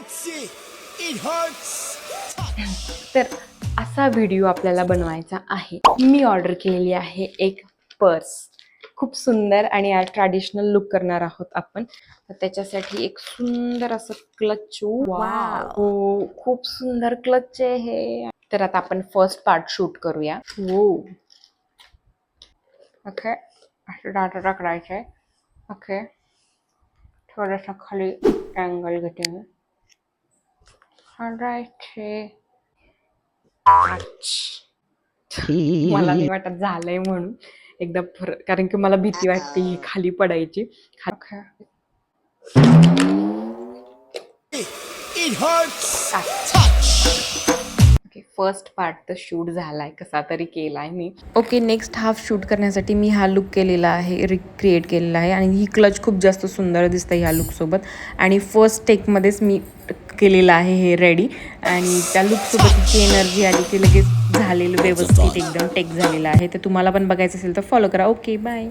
Itchy, it hurts. तर असा video आपल्याला बनवायचा आहे. मी ऑर्डर केलेली आहे एक पर्स. खूप सुंदर आणि आज ट्रॅडिशनल लुक करणार आहोत आपण. तर त्याच्यासाठी एक सुंदर असं क्लच. हो, खूप सुंदर क्लच आहे हे. तर आता आपण फर्स्ट पार्ट शूट करूया. हो, ओके. असं डाटा टाकायचं आहे. ओके, थोडासा खाली अँगल घेते मी. मला नाही वाटत झालंय म्हणून एकदा कारण की मला भीती वाटते ही खाली पडायची. It hurts. Okay, first part तर शूट झालाय, कसा तरी केलाय मी. ओके, नेक्स्ट हाफ शूट करण्यासाठी मी हा लुक केलेला आहे, रिक्रिएट केलेला आहे. आणि ही क्लच खूप जास्त सुंदर दिसतं ह्या लुकसोबत. आणि फर्स्ट टेकमध्येच मी केलेलं आहे हे रेडी. आणि त्या लुकसोबत इतकी एनर्जी आली की लगेच झालेलं व्यवस्थित एकदम टेक झालेलं आहे. तर तुम्हाला पण बघायचं असेल तर फॉलो करा. Okay, bye.